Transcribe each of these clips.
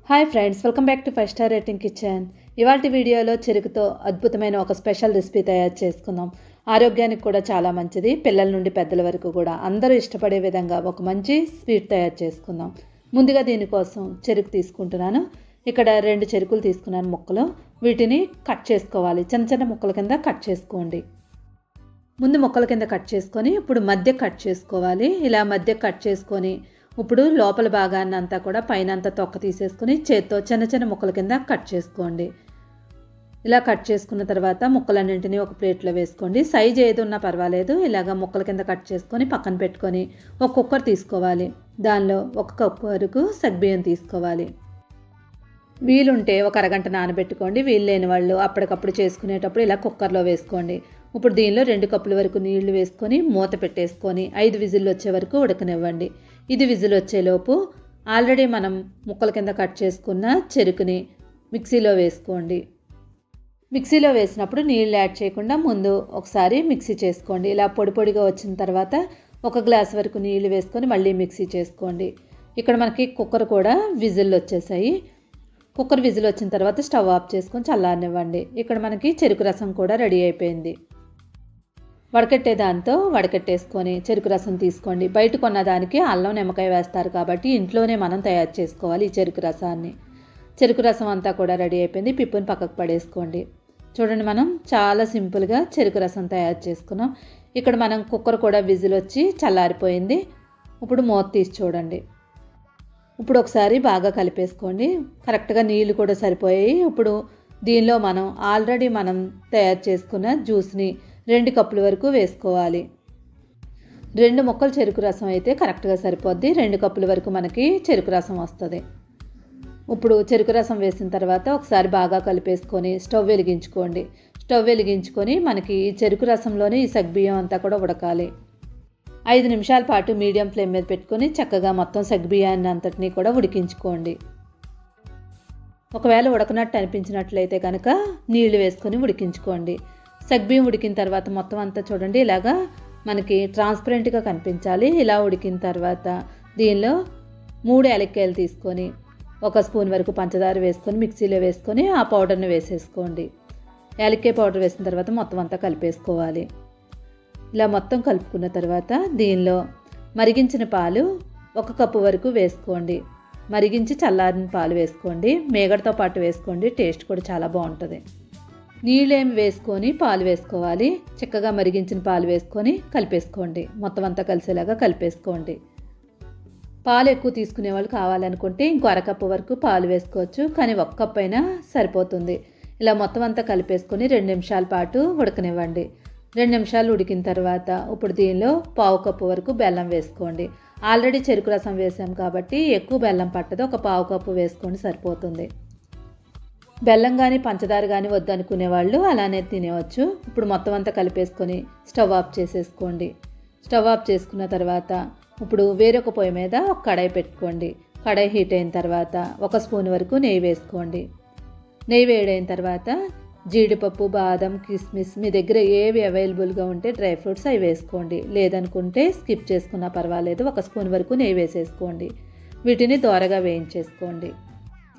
Hi friends, welcome back to 5 star rating kitchen. ఇవాల్టి వీడియోలో చెరుకుతో అద్భుతమైన ఒక స్పెషల్ రెసిపీ తయారు చేసుకుందాం. ఆరోగ్యానికి కూడా చాలా మంచిది. పిల్లల నుండి పెద్దల వరకు కూడా అందరూ ఇష్టపడే విధంగా ఒక మంచి స్వీట్ తయారు చేసుకుందాం. ముందుగా దీనికోసం చెరుకు తీసుకుంటున్నాను. ఇక్కడ 2 చెరుకులు తీసుకున్నాను ముక్కలు. వీటిని కట్ చేసుకోవాలి. చిన్న చిన్న ముక్కల కింద కట్ చేసుకోండి. ముందు ముక్కల కింద కట్ చేసుకొని ఇప్పుడు మధ్య కట్ చేసుకోవాలి. ఇలా మధ్య కట్ చేసుకొని ఇప్పుడు లోపల భాగాన్ని అంతా కూడా పైన అంతా తొక్క తీసేసుకొని చేత్తో చిన్న చిన్న ముక్కల కింద కట్ చేసుకోండి. ఇలా కట్ చేసుకున్న తర్వాత ముక్కలన్నింటినీ ఒక ప్లేట్లో వేసుకోండి. సైజ్ ఏది ఉన్నా పర్వాలేదు. ఇలాగ ముక్కల కింద కట్ చేసుకొని పక్కన పెట్టుకొని ఒక కుక్కర్ తీసుకోవాలి. దానిలో 1 కప్పు వరకు సగ్గుబియ్యం తీసుకోవాలి. వీలుంటే ఒక అరగంట నానబెట్టుకోండి. వీలు లేని వాళ్ళు అప్పటికప్పుడు చేసుకునేటప్పుడు ఇలా కుక్కర్లో వేసుకోండి. ఇప్పుడు దీనిలో 2 కప్పుల వరకు నీళ్లు వేసుకొని మూత పెట్టేసుకొని 5 విజిల్లు వచ్చే వరకు ఉడకనివ్వండి. ఇది విజిల్ వచ్చేలోపు ఆల్రెడీ మనం ముక్కల కింద కట్ చేసుకున్న చెరుకుని మిక్సీలో వేసుకోండి. మిక్సీలో వేసినప్పుడు నీళ్ళు యాడ్ చేయకుండా ముందు ఒకసారి మిక్సీ చేసుకోండి. ఇలా పొడి పొడిగా వచ్చిన తర్వాత 1 గ్లాస్ వరకు నీళ్లు వేసుకొని మళ్ళీ మిక్సీ చేసుకోండి. ఇక్కడ మనకి కుక్కర్ కూడా విజిల్లు వచ్చేసాయి. కుక్కర్ విజిల్ వచ్చిన తర్వాత స్టవ్ ఆఫ్ చేసుకొని చల్లారనివ్వండి. ఇక్కడ మనకి చెరుకు రసం కూడా రెడీ అయిపోయింది. వడకట్టే దాంతో వడకట్టేసుకొని చెరుకు రసం తీసుకోండి. బయట కొన్న దానికి అల్లం నిమ్మకాయ వేస్తారు కాబట్టి ఇంట్లోనే మనం తయారు చేసుకోవాలి ఈ చెరుకు రసాన్ని. చెరుకు రసం అంతా కూడా రెడీ అయిపోయింది. పిప్పుని పక్కకు పడేసుకోండి. చూడండి, మనం చాలా సింపుల్గా చెరుకు రసం తయారు చేసుకున్నాం. ఇక్కడ మనం కుక్కర్ కూడా విజిల్ వచ్చి చల్లారిపోయింది. ఇప్పుడు మూత తీసి చూడండి. ఇప్పుడు ఒకసారి బాగా కలిపేసుకోండి. కరెక్ట్గా నీళ్ళు కూడా సరిపోయాయి. ఇప్పుడు దీనిలో మనం ఆల్రెడీ తయారు చేసుకున్న జ్యూస్ని 2 కప్పుల వరకు వేసుకోవాలి. 2 ముక్కలు చెరుకు రసం అయితే కరెక్ట్గా సరిపోద్ది. 2 కప్పుల వరకు మనకి చెరుకు రసం వస్తుంది. ఇప్పుడు చెరుకు రసం వేసిన తర్వాత ఒకసారి బాగా కలిపేసుకొని స్టవ్ వెలిగించుకోండి. స్టవ్ వెలిగించుకొని మనకి ఈ చెరుకు రసంలోనే ఈ సగ్గుబియ్యం అంతా కూడా ఉడకాలి. 5 నిమిషాల పాటు మీడియం ఫ్లేమ్ మీద పెట్టుకొని చక్కగా మొత్తం సగ్గుబియ్యాన్ని అంతటినీ కూడా ఉడికించుకోండి. ఒకవేళ ఉడకనట్టు అనిపించినట్లయితే కనుక నీళ్లు వేసుకొని ఉడికించుకోండి. సగ్గుబియ్యం ఉడికిన తర్వాత మొత్తం అంతా చూడండి ఇలాగా మనకి ట్రాన్స్పరెంట్గా కనిపించాలి. ఇలా ఉడికిన తర్వాత దీనిలో 3 యాలక్కాయలు తీసుకొని 1 స్పూన్ వరకు పంచదార వేసుకొని మిక్సీలో వేసుకొని ఆ పౌడర్ని వేసేసుకోండి. యాలక్కాయ పౌడర్ వేసిన తర్వాత మొత్తం అంతా కలిపేసుకోవాలి. ఇలా మొత్తం కలుపుకున్న తర్వాత దీనిలో మరిగించిన పాలు 1 కప్పు వరకు వేసుకోండి. మరిగించి చల్లారిన పాలు వేసుకోండి. మేగడతో పాటు వేసుకోండి. టేస్ట్ కూడా చాలా బాగుంటుంది. నీళ్ళేమి వేసుకొని పాలు వేసుకోవాలి. చక్కగా మరిగించిన పాలు వేసుకొని కలిపేసుకోండి. మొత్తం అంతా కలిసేలాగా కలిపేసుకోండి. పాలు ఎక్కువ తీసుకునే వాళ్ళు కావాలనుకుంటే ఇంకో 1 కప్పు వరకు పాలు వేసుకోవచ్చు. కానీ 1 కప్పు అయినా సరిపోతుంది. ఇలా మొత్తం అంతా కలిపేసుకొని 2 నిమిషాల పాటు ఉడకనివ్వండి. 2 నిమిషాలు ఉడికిన తర్వాత ఇప్పుడు దీనిలో 1/2 కప్పు వరకు బెల్లం వేసుకోండి. ఆల్రెడీ చెరుకు రసం వేసాం కాబట్టి ఎక్కువ బెల్లం పట్టదు. 1/2 కప్పు వేసుకోండి సరిపోతుంది. బెల్లం కానీ పంచదార కానీ వద్దనుకునే వాళ్ళు అలానే తినేవచ్చు. ఇప్పుడు మొత్తం అంతా కలిపేసుకొని స్టవ్ ఆఫ్ చేసేసుకోండి. స్టవ్ ఆఫ్ చేసుకున్న తర్వాత ఇప్పుడు వేరొక పొయ్యి మీద ఒక కడాయి పెట్టుకోండి. కడాయి హీట్ అయిన తర్వాత 1 స్పూన్ వరకు నెయ్యి వేసుకోండి. నెయ్యి వేడైన తర్వాత జీడిపప్పు, బాదం, కిస్మిస్ మీ దగ్గర ఏవి అవైలబుల్గా ఉంటే డ్రై ఫ్రూట్స్ అవి వేసుకోండి. లేదనుకుంటే స్కిప్ చేసుకున్నా పర్వాలేదు. 1 స్పూన్ వరకు నెయ్యి వేసేసుకోండి. వీటిని దోరగా వేయించేసుకోండి.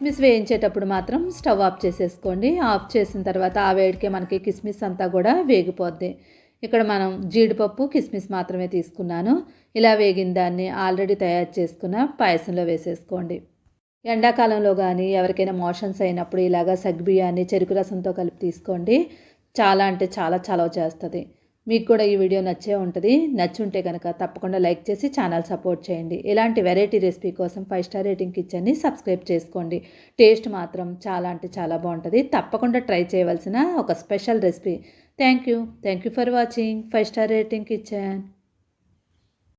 కిస్మిస్ వేయించేటప్పుడు మాత్రం స్టవ్ ఆఫ్ చేసేసుకోండి. ఆఫ్ చేసిన తర్వాత ఆ వేడికే మనకి కిస్మిస్ అంతా కూడా వేగిపోద్ది. ఇక్కడ మనం జీడిపప్పు, కిస్మిస్ మాత్రమే తీసుకున్నాను. ఇలా వేగిన దాన్ని ఆల్రెడీ తయారు చేసుకున్న పాయసంలో వేసేసుకోండి. ఎండాకాలంలో కానీ ఎవరికైనా మోషన్స్ అయినప్పుడు ఇలాగా సగ్గుబియ్యాన్ని చెరుకు రసంతో కలిపి తీసుకోండి. చాలా అంటే చాలా చలవ చేస్తుంది. మీకు కూడా ఈ వీడియో నచ్చే ఉంటుంది. నచ్చి ఉంటే కనుక తప్పకుండా లైక్ చేసి ఛానల్ సపోర్ట్ చేయండి. ఇలాంటి వెరైటీ రెసిపీ కోసం 5 స్టార్ రేటింగ్ కిచెన్ని సబ్స్క్రైబ్ చేసుకోండి. టేస్ట్ మాత్రం చాలా అంటే చాలా బాగుంటుంది. తప్పకుండా ట్రై చేయవలసిన ఒక special recipe. Thank you for watching 5 star rating kitchen.